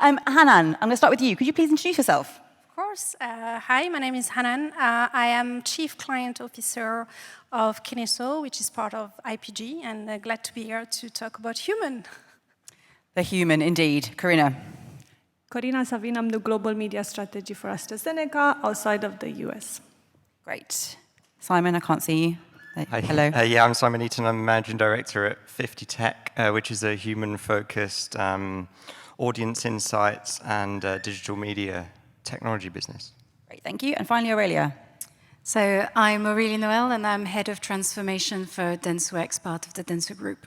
Hanan, I'm going to start with you. Could you please introduce yourself? Of course. Hi, my name is Hanan. I am Chief Client Officer of Kinesso, which is part of IPG, and glad to be here to talk about human. The human, indeed. Corina. Corina, Savin, I'm the Global Media Strategy for AstraZeneca outside of the US. Great. Simon, I can't see you. Hi. Hello. Yeah, I'm Simon Eaton. I'm Managing Director at 50 Tech, which is a human-focused audience insights and digital media technology business. Great, thank you. And finally, Aurelia. So I'm Aurelia Noel, and I'm Head of Transformation for Dentsu, part of the Dentsu Group.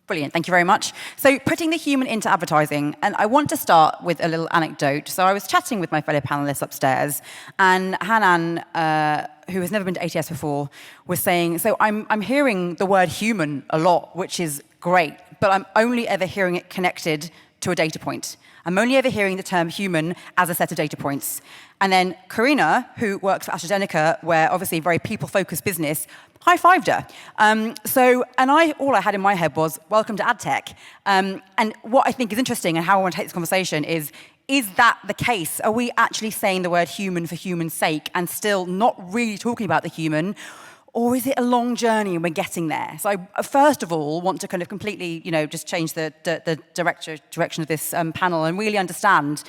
Brilliant, thank you very much. So putting the human into advertising, and I want to start with a little anecdote. So I was chatting with my fellow panelists upstairs, and Hanan, who has never been to ATS before, was saying, so I'm hearing the word human a lot, which is great, but I'm only ever hearing it connected to a data point. I'm only ever hearing the term human as a set of data points. And then Corina, who works for AstraZeneca, where obviously very people-focused business, high-fived her. All I had in my head was, welcome to AdTech. And what I think is interesting and how I want to take this conversation is that the case? Are we actually saying the word human for human's sake and still not really talking about the human? Or is it a long journey and we're getting there? So I, first of all, want to kind of completely, just change the direction of this panel and really understand,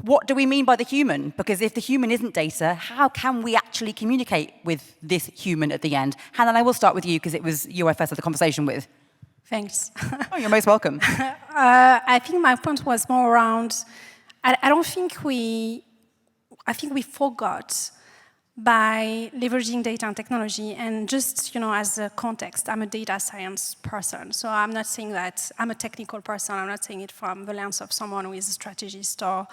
what do we mean by the human? Because if the human isn't data, how can we actually communicate with this human at the end? Hanan, I will start with you because it was you I first had the conversation with. Thanks. Oh, you're most welcome. I think my point was more around, I think we forgot by leveraging data and technology, and just, as a context, I'm a data science person, so I'm not saying that I'm a technical person, I'm not saying it from the lens of someone who is a strategist, or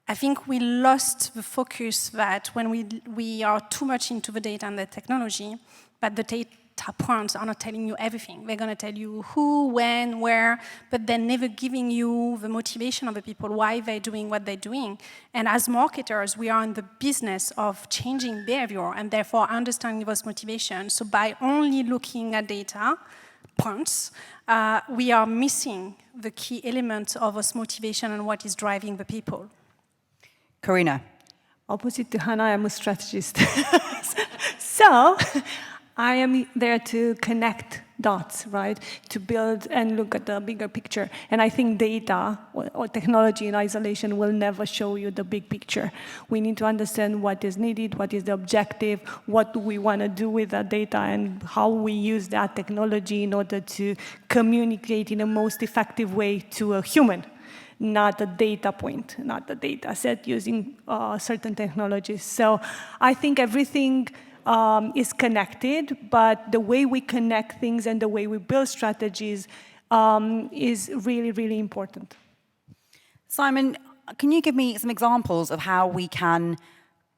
I think we lost the focus that when we are too much into the data and the technology, but the data points are not telling you everything. They're going to tell you who, when, where, but they're never giving you the motivation of the people, why they're doing what they're doing. And as marketers, we are in the business of changing behavior and therefore understanding those motivations. So by only looking at data points, we are missing the key element of those motivation and what is driving the people. Corina. Opposite to Hannah, I'm a strategist. So I am there to connect dots, right? To build and look at the bigger picture. And I think data or technology in isolation will never show you the big picture. We need to understand what is needed, what is the objective, what do we want to do with that data, and how we use that technology in order to communicate in the most effective way to a human, not a data point, not a data set using certain technologies. So I think everything is connected, but the way we connect things and the way we build strategies is really, really important. Simon, can you give me some examples of how we can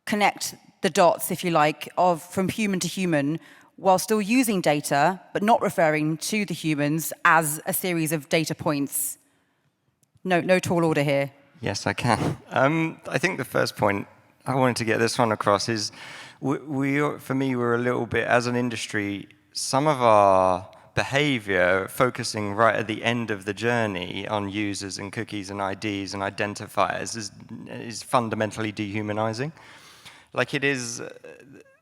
connect the dots, if you like, from human to human, while still using data, but not referring to the humans as a series of data points? No tall order here. Yes, I can. I think the first point I wanted to get this one across is, for me, we're a little bit, as an industry, some of our behavior focusing right at the end of the journey on users and cookies and IDs and identifiers is fundamentally dehumanizing. Like it is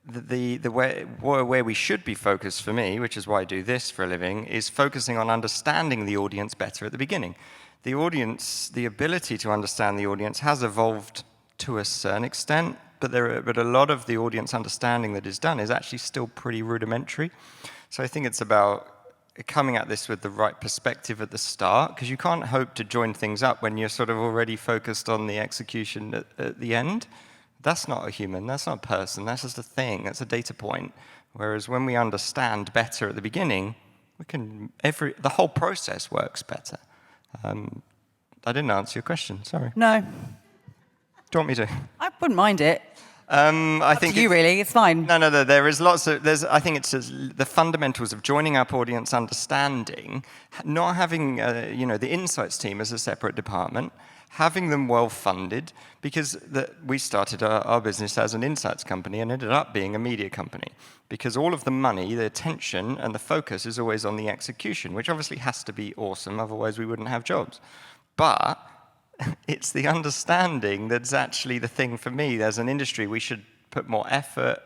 the way where we should be focused for me, which is why I do this for a living, is focusing on understanding the audience better at the beginning. The audience, the ability to understand the audience has evolved to a certain extent, but a lot of the audience understanding that is done is actually still pretty rudimentary. So I think it's about coming at this with the right perspective at the start, because you can't hope to join things up when you're sort of already focused on the execution at the end. That's not a human, that's not a person, that's just a thing, that's a data point. Whereas when we understand better at the beginning, the whole process works better. I didn't answer your question, sorry. No. Do you want me to? I wouldn't mind it. I think to you, really, it's fine. No, there is lots of, I think it's the fundamentals of joining up audience understanding, not having, the insights team as a separate department, having them well-funded, because we started our business as an insights company and ended up being a media company, because all of the money, the attention, and the focus is always on the execution, which obviously has to be awesome, otherwise we wouldn't have jobs. But it's the understanding that's actually the thing for me. As an industry, we should put more effort,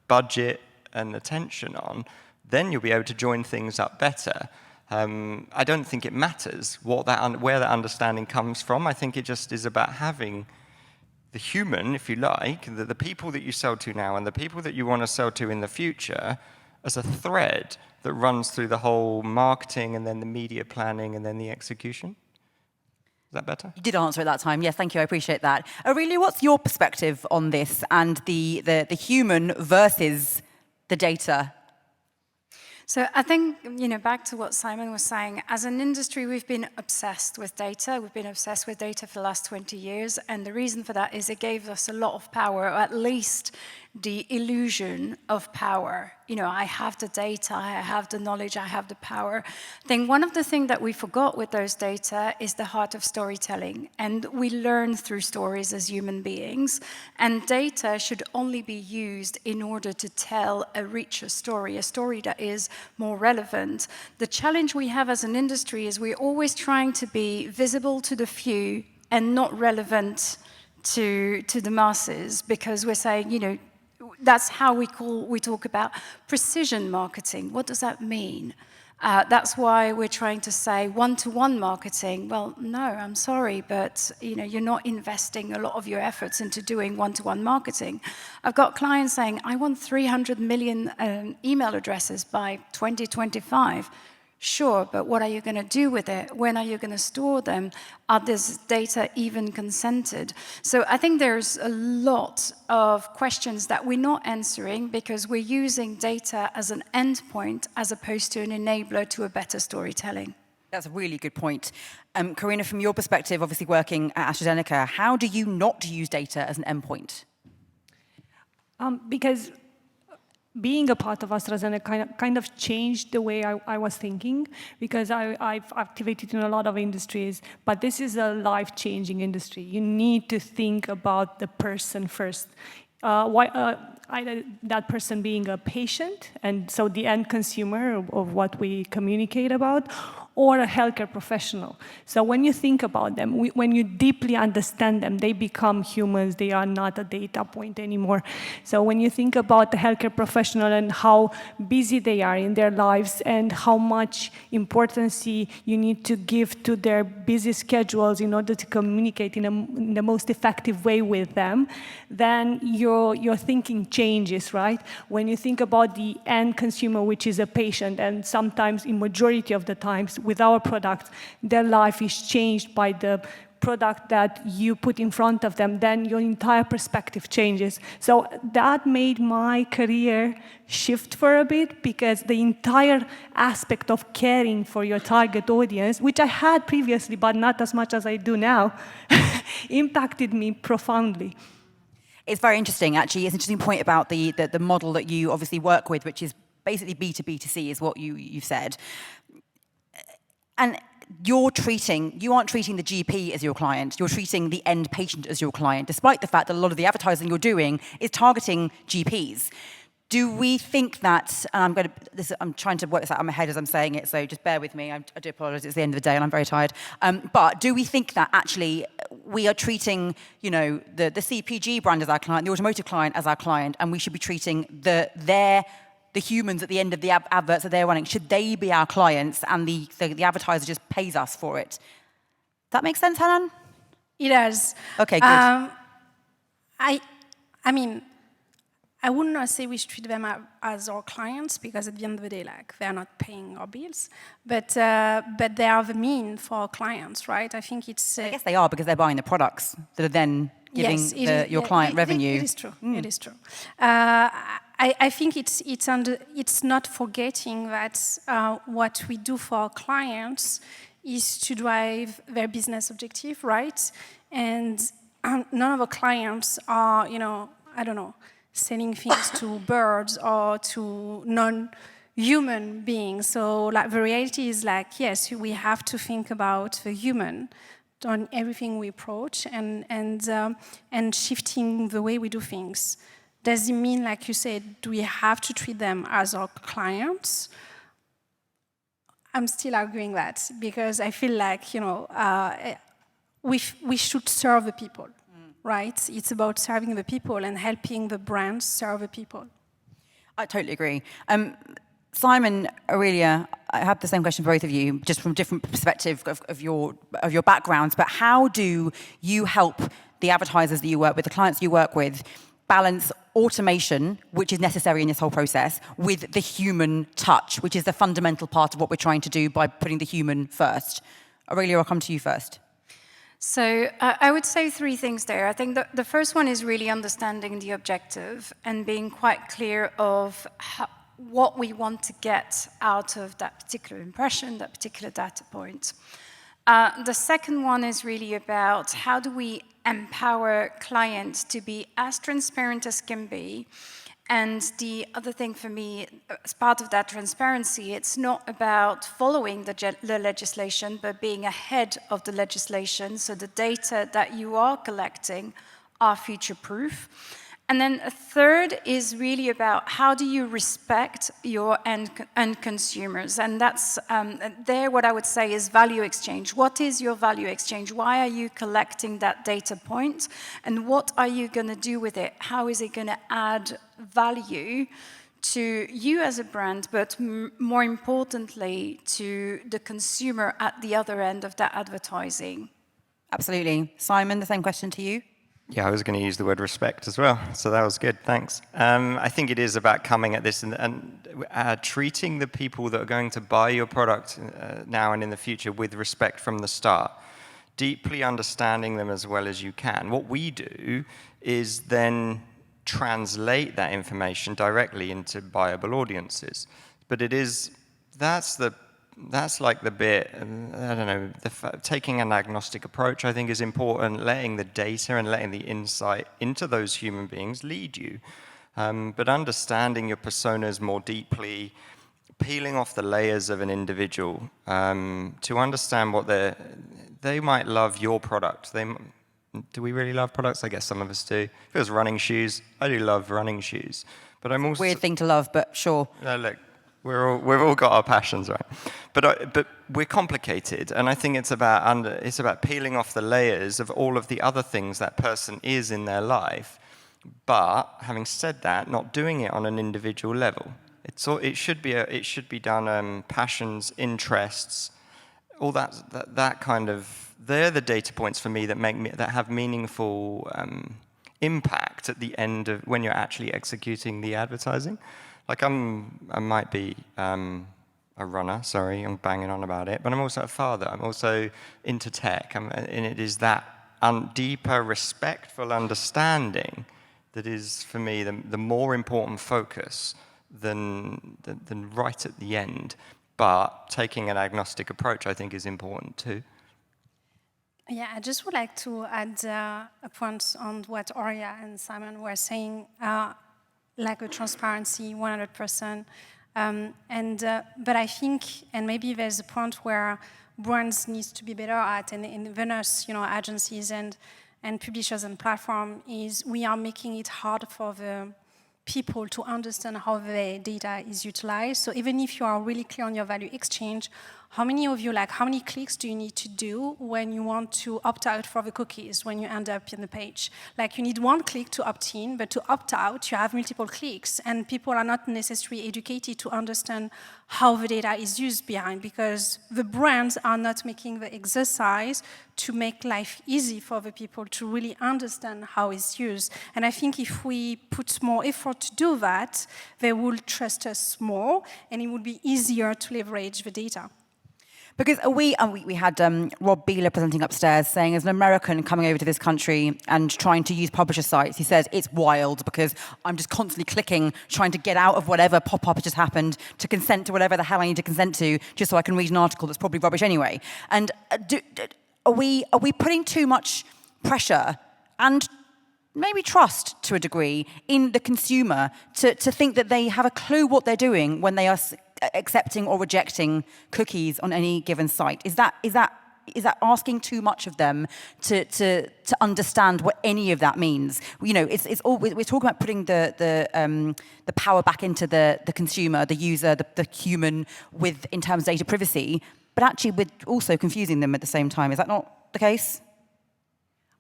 budget, and attention on. Then you'll be able to join things up better. I don't think it matters where that understanding comes from. I think it just is about having the human, if you like, the people that you sell to now and the people that you want to sell to in the future as a thread that runs through the whole marketing and then the media planning and then the execution. Is that better? You did answer at that time. Yes, thank you. I appreciate that. Aurelia, what's your perspective on this and the human versus the data? So I think, back to what Simon was saying, as an industry, we've been obsessed with data. We've been obsessed with data for the last 20 years. And the reason for that is it gave us a lot of power, or at least the illusion of power. I have the data, I have the knowledge, I have the power. I think one of the things that we forgot with those data is the heart of storytelling. And we learn through stories as human beings. And data should only be used in order to tell a richer story, a story that is more relevant. The challenge we have as an industry is we're always trying to be visible to the few and not relevant to the masses, because we're saying, that's how we talk about precision marketing. What does that mean? That's why we're trying to say one-to-one marketing. Well, no, I'm sorry, but you're not investing a lot of your efforts into doing one-to-one marketing. I've got clients saying, I want 300 million email addresses by 2025. Sure, but what are you going to do with it? When are you going to store them? Are this data even consented? So I think there's a lot of questions that we're not answering because we're using data as an endpoint as opposed to an enabler to a better storytelling. That's a really good point. Corina, from your perspective, obviously working at AstraZeneca, how do you not use data as an endpoint? Because being a part of AstraZeneca kind of changed the way I was thinking, because I've activated in a lot of industries, but this is a life-changing industry. You need to think about the person first. Either that person being a patient, and so the end consumer of what we communicate about, or a healthcare professional. So when you think about them, when you deeply understand them, they become humans. They are not a data point anymore. So when you think about the healthcare professional and how busy they are in their lives and how much importance you need to give to their busy schedules in order to communicate in the most effective way with them, then your thinking changes, right? When you think about the end consumer, which is a patient, and sometimes, in majority of the times, with our product, their life is changed by the product that you put in front of them, then your entire perspective changes. So that made my career shift for a bit, because the entire aspect of caring for your target audience, which I had previously, but not as much as I do now, impacted me profoundly. It's very interesting, actually. It's an interesting point about the model that you obviously work with, which is basically B2B2C, is what you said. And you aren't treating the GP as your client. You're treating the end patient as your client, despite the fact that a lot of the advertising you're doing is targeting GPs. Do we think that, and I'm trying to work this out in my head as I'm saying it, so just bear with me. I do apologize, it's the end of the day and I'm very tired. But do we think that actually we are treating, the CPG brand as our client, the automotive client as our client, and we should be treating the humans at the end of the adverts that they're running, should they be our clients and the advertiser just pays us for it? That makes sense, Hanan? It does. Okay, good. I mean, I would not say we should treat them as our clients, because at the end of the day, they're not paying our bills, but they are the mean for our clients, right? I think it's... I guess they are, because they're buying the products that are then giving your client revenue. It is true. It is true. I think it's not forgetting that what we do for our clients is to drive their business objective, right? And none of our clients are, I don't know, selling things to birds or to non-human beings. So the reality is yes, we have to think about the human on everything we approach, and shifting the way we do things. Does it mean, like you said, do we have to treat them as our clients? I'm still arguing that, because I feel like, we should serve the people, right? It's about serving the people and helping the brands serve the people. I totally agree. Simon, Aurelia, I have the same question for both of you, just from different perspective of your backgrounds, but how do you help the advertisers that you work with, the clients you work with, balance automation, which is necessary in this whole process, with the human touch, which is the fundamental part of what we're trying to do by putting the human first? Aurelia, I'll come to you first. So I would say three things there. I think the first one is really understanding the objective and being quite clear of what we want to get out of that particular impression, that particular data point. The second one is really about how do we empower clients to be as transparent as can be. And the other thing for me, as part of that transparency, it's not about following the legislation, but being ahead of the legislation, so the data that you are collecting are future-proof. And then a third is really about how do you respect your end consumers. And that's there what I would say is value exchange. What is your value exchange? Why are you collecting that data point? And what are you going to do with it? How is it going to add value to you as a brand, but more importantly, to the consumer at the other end of that advertising? Absolutely. Simon, the same question to you. Yeah, I was going to use the word respect as well, so that was good, thanks. I think it is about coming at this and treating the people that are going to buy your product now and in the future with respect from the start, deeply understanding them as well as you can. What we do is then translate that information directly into buyable audiences. But that's like the bit, I don't know, taking an agnostic approach I think is important, letting the data and letting the insight into those human beings lead you. But understanding your personas more deeply, peeling off the layers of an individual to understand what they might love your product. Do we really love products? I guess some of us do. If it was running shoes, I do love running shoes. But I'm also... Weird thing to love, but sure. Look. We've all got our passions, right? But we're complicated, and I think it's about peeling off the layers of all of the other things that person is in their life. But having said that, not doing it on an individual level. It should be done passions, interests, all that kind of. They're the data points for me that have meaningful impact at the end of when you're actually executing the advertising. Like I might be a runner, sorry, I'm banging on about it, but I'm also a father. I'm also into tech, and it is that deeper, respectful understanding that is, for me, the more important focus than right at the end. But taking an agnostic approach, I think, is important too. Yeah, I just would like to add a point on what Aurelia and Simon were saying. Like a transparency, 100%. But I think, and maybe there's a point where brands need to be better at, and even us, agencies and publishers and platform, is we are making it hard for the people to understand how the data is utilized. So even if you are really clear on your value exchange, how many clicks do you need to do when you want to opt out for the cookies when you end up in the page? Like you need one click to opt in, but to opt out, you have multiple clicks, and people are not necessarily educated to understand how the data is used behind, because the brands are not making the exercise to make life easy for the people to really understand how it's used. And I think if we put more effort to do that, they will trust us more, and it would be easier to leverage the data. Because we had Rob Beeler presenting upstairs saying, as an American coming over to this country and trying to use publisher sites, he says, it's wild because I'm just constantly clicking, trying to get out of whatever pop-up has just happened to consent to whatever the hell I need to consent to, just so I can read an article that's probably rubbish anyway. And are we putting too much pressure and maybe trust to a degree in the consumer to think that they have a clue what they're doing when they are accepting or rejecting cookies on any given site? Is that asking too much of them to understand what any of that means? It's all we're talking about, putting the power back into the consumer, the user, the human, in terms of data privacy, but actually we're also confusing them at the same time. Is that not the case?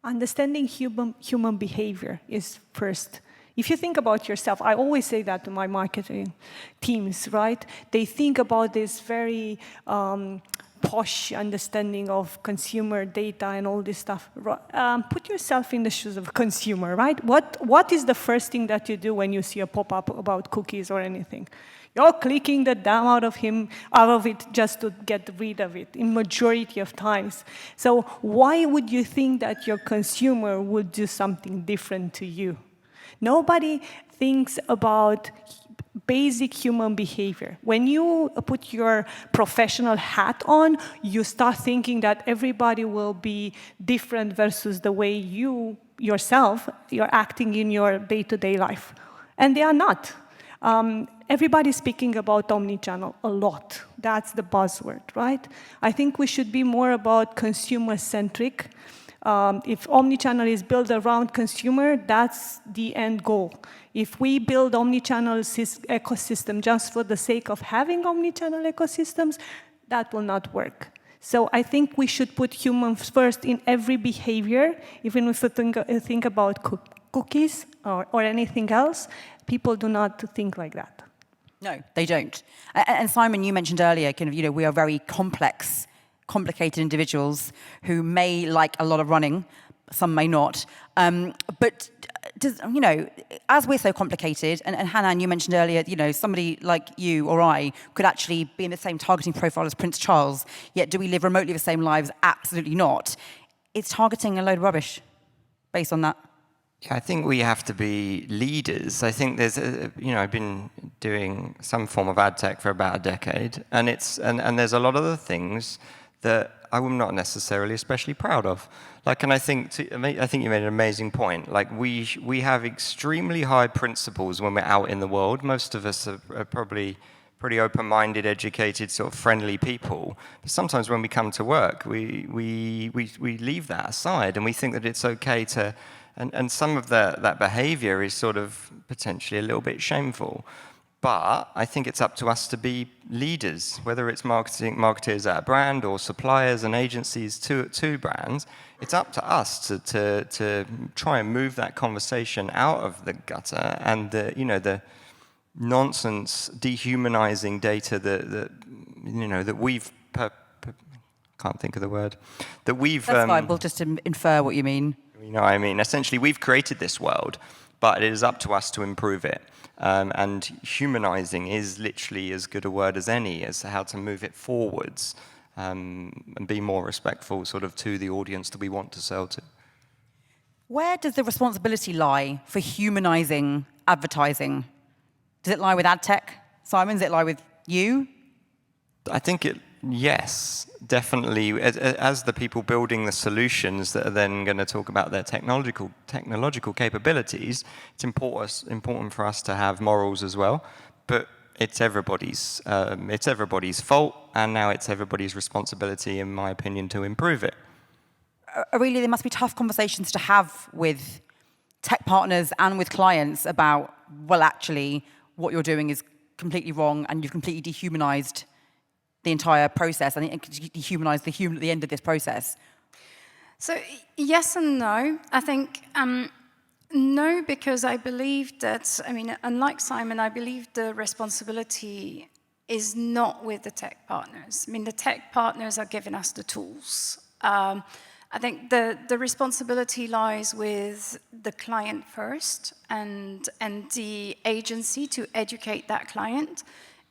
understanding human behavior is first. If you think about yourself, I always say that to my marketing teams, right? They think about this very posh understanding of consumer data and all this stuff. Put yourself in the shoes of a consumer, right? What is the first thing that you do when you see a pop-up about cookies or anything? You're clicking the damn out of it just to get rid of it in majority of times. So why would you think that your consumer would do something different to you? Nobody thinks about basic human behavior. When you put your professional hat on, you start thinking that everybody will be different versus the way you yourself, you're acting in your day-to-day life. And they are not. Everybody's speaking about omnichannel a lot. That's the buzzword, right? I think we should be more about consumer-centric. If omnichannel is built around consumer, that's the end goal. If we build omnichannel ecosystem just for the sake of having omnichannel ecosystems, that will not work. So I think we should put humans first in every behavior, even if we think about cookies or anything else. People do not think like that. No, they don't. And Simon, you mentioned earlier, we are very complicated individuals who may like a lot of running, some may not. But as we're so complicated, and Hanan, you mentioned earlier, somebody like you or I could actually be in the same targeting profile as Prince Charles, yet do we live remotely the same lives? Absolutely not. It's targeting a load of rubbish based on that. Yeah, I think we have to be leaders. I think there's, I've been doing some form of ad tech for about a decade, and there's a lot of the things that I'm not necessarily especially proud of. And I think you made an amazing point. We have extremely high principles when we're out in the world. Most of us are probably pretty open-minded, educated, sort of friendly people. But sometimes when we come to work, we leave that aside, and we think that it's okay to. And some of that behavior is sort of potentially a little bit shameful. But I think it's up to us to be leaders, whether it's marketers at a brand or suppliers and agencies to brands. It's up to us to try and move that conversation out of the gutter and the nonsense, dehumanizing data that we've can't think of the word that we've. That's fine. We'll just infer what you mean. You know what I mean? Essentially, we've created this world, but it is up to us to improve it. And humanizing is literally as good a word as any as to how to move it forwards and be more respectful sort of to the audience that we want to sell to. Where does the responsibility lie for humanizing advertising? Does it lie with ad tech? Simon, does it lie with you? I think yes, definitely. As the people building the solutions that are then going to talk about their technological capabilities, it's important for us to have morals as well. But it's everybody's fault, and now it's everybody's responsibility, in my opinion, to improve it. Aurelia, there must be tough conversations to have with tech partners and with clients about, well, actually, what you're doing is completely wrong, and you've completely dehumanized the entire process, and dehumanize the human at the end of this process? So yes and no. I think no, because I believe that, unlike Simon, I believe the responsibility is not with the tech partners. The tech partners are giving us the tools. I think the responsibility lies with the client first and the agency to educate that client.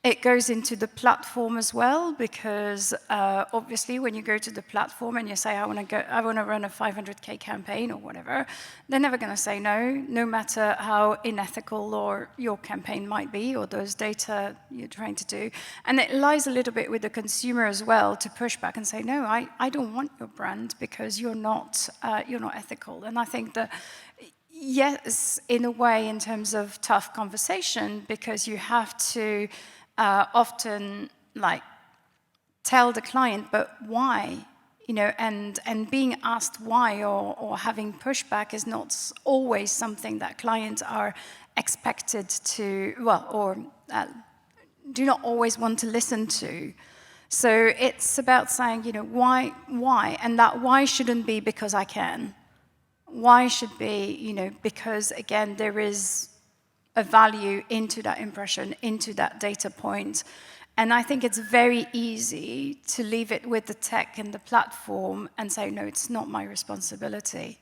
It goes into the platform as well, because obviously when you go to the platform and you say, I want to run a 500K campaign or whatever, they're never going to say no matter how unethical or your campaign might be or those data you're trying to do. And it lies a little bit with the consumer as well to push back and say, no, I don't want your brand because you're not ethical. And I think that yes, in a way, in terms of tough conversation, because you have to often tell the client, but why? And being asked why or having pushback is not always something that clients are expected to, do not always want to listen to. So it's about saying, why? And that why shouldn't be because I can. Why should be, because again, there is a value into that impression, into that data point. And I think it's very easy to leave it with the tech and the platform and say, no, it's not my responsibility.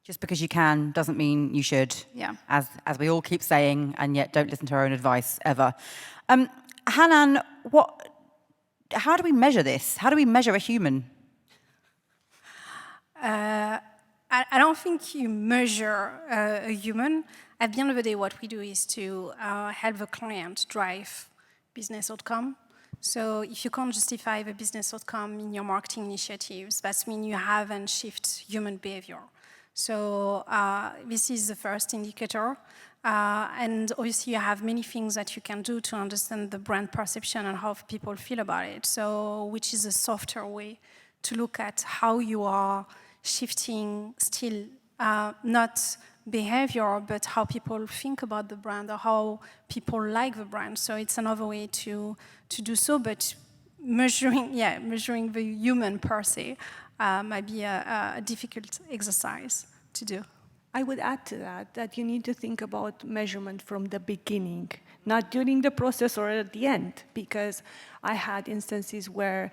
Just because you can doesn't mean you should, Yeah. as we all keep saying, and yet don't listen to our own advice ever. Hanan, how do we measure this? How do we measure a human? I don't think you measure a human. At the end of the day, what we do is to help the client drive business outcome. So if you can't justify the business outcome in your marketing initiatives, that means you haven't shifted human behavior. So this is the first indicator. And obviously, you have many things that you can do to understand the brand perception and how people feel about it. So which is a softer way to look at how you are shifting still not behavior, but how people think about the brand or how people like the brand. So it's another way to do so, but measuring the human per se might be a difficult exercise to do. I would add to that you need to think about measurement from the beginning, not during the process or at the end, because I had instances where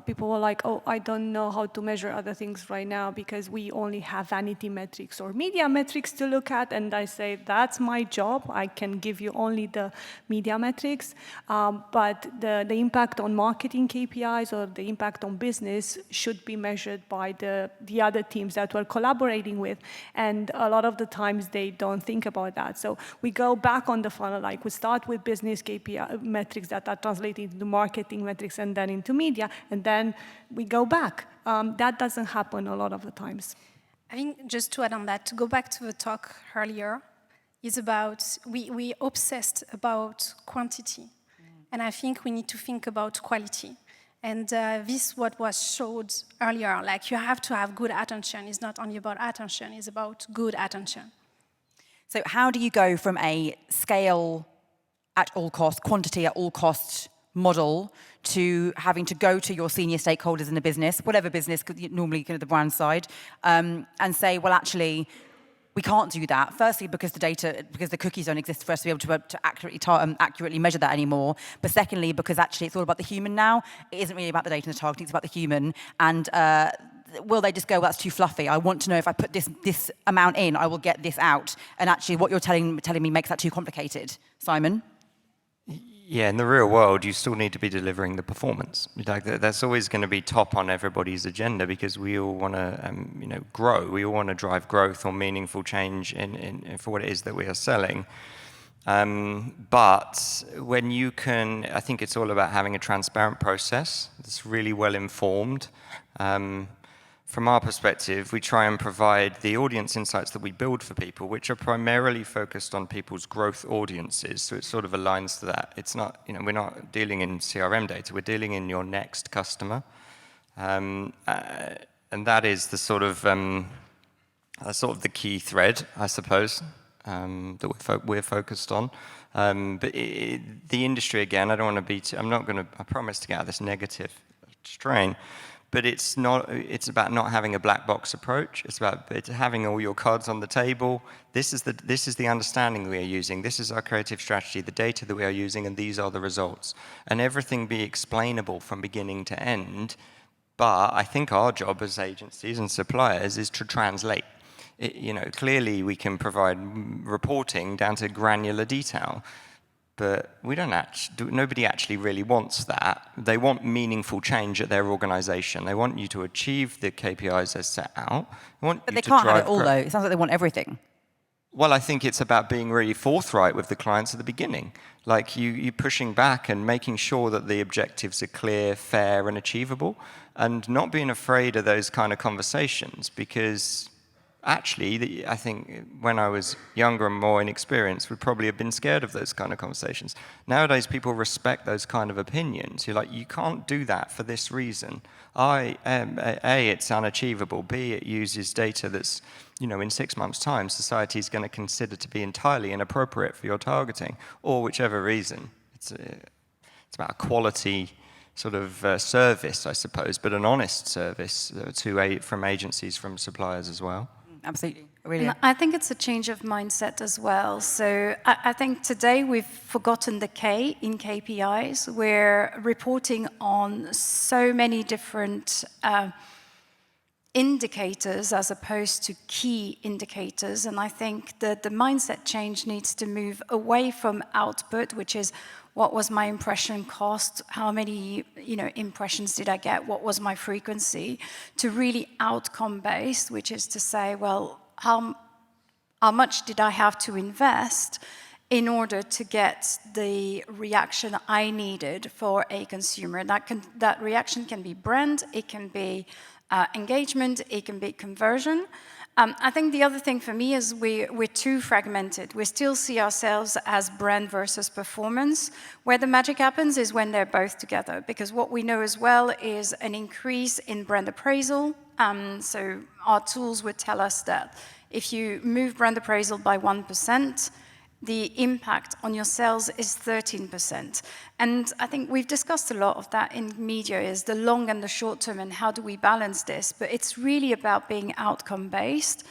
people were like, oh, I don't know how to measure other things right now because we only have vanity metrics or media metrics to look at. And I say, that's my job. I can give you only the media metrics. But the impact on marketing KPIs or the impact on business should be measured by the other teams that we're collaborating with. And a lot of the times they don't think about that. So we go back on the funnel, like we start with business KPI metrics that are translated into marketing metrics and then into media, and then we go back. That doesn't happen a lot of the times. I think just to add on that, to go back to the talk earlier, is about, we obsessed about quantity. And I think we need to think about quality. And this what was showed earlier, like you have to have good attention. It's not only about attention, it's about good attention. So how do you go from a scale at all costs, quantity at all costs model to having to go to your senior stakeholders in the business, whatever business, normally kind of the brand side, and say, well, actually, we can't do that. Firstly, because the cookies don't exist for us to be able to accurately measure that anymore. But secondly, because actually it's all about the human now. It isn't really about the data and the targeting, it's about the human. And will they just go, well, that's too fluffy. I want to know if I put this amount in, I will get this out. And actually what you're telling me makes that too complicated. Simon? Yeah, in the real world, you still need to be delivering the performance. Like that's always going to be top on everybody's agenda because we all want to, grow. We all want to drive growth or meaningful change in for what it is that we are selling. But when you can, I think it's all about having a transparent process that's really well informed. From our perspective, we try and provide the audience insights that we build for people, which are primarily focused on people's growth audiences. So it sort of aligns to that. It's not, we're not dealing in CRM data. We're dealing in your next customer, and that is the sort of the key thread, I suppose, that we're focused on. But the industry, again, I don't want to be. I promise to get out of this negative strain. But it's about not having a black box approach. It's about having all your cards on the table. This is the understanding we are using. This is our creative strategy, the data that we are using, and these are the results. And everything be explainable from beginning to end. But I think our job as agencies and suppliers is to translate. Clearly we can provide reporting down to granular detail. But we nobody actually really wants that. They want meaningful change at their organization. They want you to achieve the KPIs as set out. But they can't have it all, though. It sounds like they want everything. Well, I think it's about being really forthright with the clients at the beginning. Like you pushing back and making sure that the objectives are clear, fair, and achievable, and not being afraid of those kind of conversations because actually, I think when I was younger and more inexperienced, would probably have been scared of those kind of conversations. Nowadays, people respect those kind of opinions. You're like, you can't do that for this reason. A, it's unachievable. B, it uses data that's, in 6 months' time, society is going to consider to be entirely inappropriate for your targeting, or whichever reason. It's about a quality sort of service, I suppose, but an honest service from agencies, from suppliers as well. Absolutely. Aurelia. And I think it's a change of mindset as well. So I think today we've forgotten the K in KPIs. We're reporting on so many different indicators as opposed to key indicators. And I think that the mindset change needs to move away from output, which is what was my impression cost, how many impressions did I get, what was my frequency, to really outcome-based, which is to say, well, how much did I have to invest in order to get the reaction I needed for a consumer? That reaction can be brand, it can be engagement, it can be conversion. I think the other thing for me is we're too fragmented. We still see ourselves as brand versus performance. Where the magic happens is when they're both together, because what we know as well is an increase in brand appraisal. So our tools would tell us that if you move brand appraisal by 1%, the impact on your sales is 13%. And I think we've discussed a lot of that in media, is the long and the short term and how do we balance this. But it's really about being outcome-based,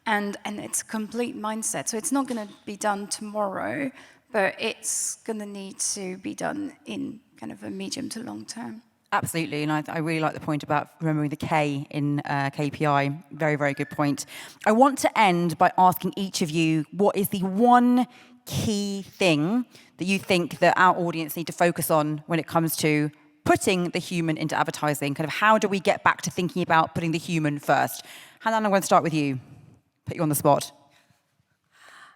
and it's a complete mindset. So it's not going to be done tomorrow, but it's going to need to be done in kind of a medium to long term. Absolutely, and I really like the point about remembering the K in KPI. Very, very good point. I want to end by asking each of you, what is the one key thing that you think that our audience need to focus on when it comes to putting the human into advertising? Kind of how do we get back to thinking about putting the human first? Hanan, I'm going to start with you. Put you on the spot.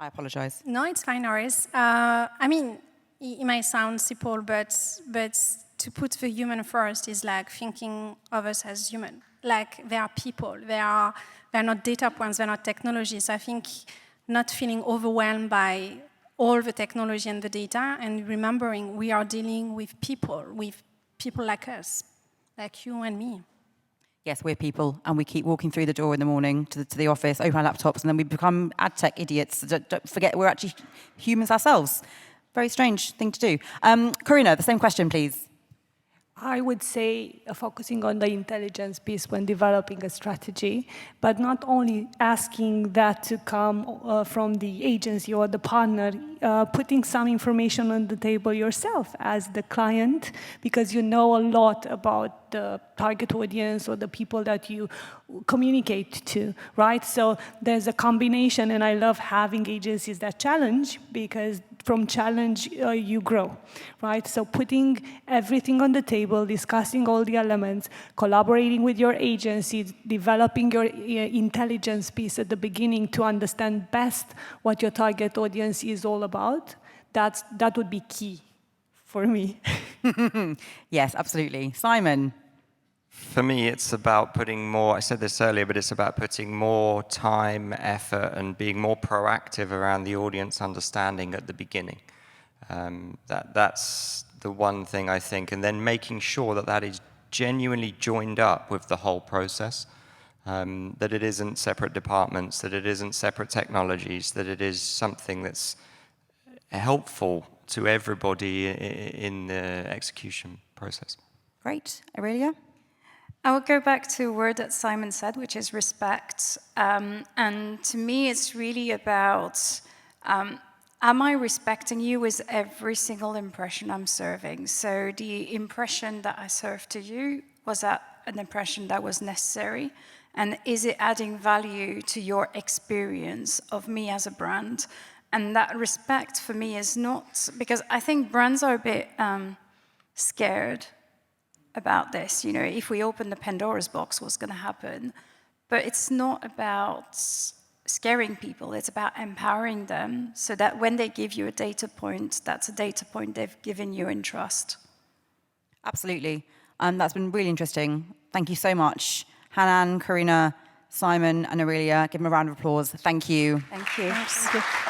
I apologize. No, it's fine, Norris. I mean, it might sound simple, but to put the human first is like thinking of us as human. Like they are people. They're not data points. They're not technologies. I think not feeling overwhelmed by all the technology and the data, and remembering we are dealing with people like us, like you and me. Yes, we're people, and we keep walking through the door in the morning to the office, open our laptops, and then we become ad tech idiots. Don't forget we're actually humans ourselves. Very strange thing to do. Corina, the same question, please. I would say focusing on the intelligence piece when developing a strategy, but not only asking that to come from the agency or the partner, putting some information on the table yourself as the client, because you know a lot about the target audience or the people that you communicate to, right? So there's a combination, and I love having agencies that challenge, because from challenge you grow, right? So putting everything on the table, discussing all the elements, collaborating with your agency, developing your intelligence piece at the beginning to understand best what your target audience is all about, that would be key for me. Yes, absolutely. Simon? For me, it's about putting more, I said this earlier, but it's about putting more time, effort, and being more proactive around the audience understanding at the beginning. That's the one thing I think. And then making sure that that is genuinely joined up with the whole process, that it isn't separate departments, that it isn't separate technologies, that it is something that's helpful to everybody in the execution process. Great. Aurelia? I will go back to a word that Simon said, which is respect. And to me, it's really about, am I respecting you with every single impression I'm serving? So the impression that I served to you, was that an impression that was necessary? And is it adding value to your experience of me as a brand? And that respect for me is not, because I think brands are a bit scared about this. You know, if we open the Pandora's box, what's going to happen? But it's not about scaring people. It's about empowering them so that when they give you a data point, that's a data point they've given you in trust. Absolutely. That's been really interesting. Thank you so much. Hanan, Corina, Simon, and Aurelia, give them a round of applause. Thank you. Thank you. Thank you.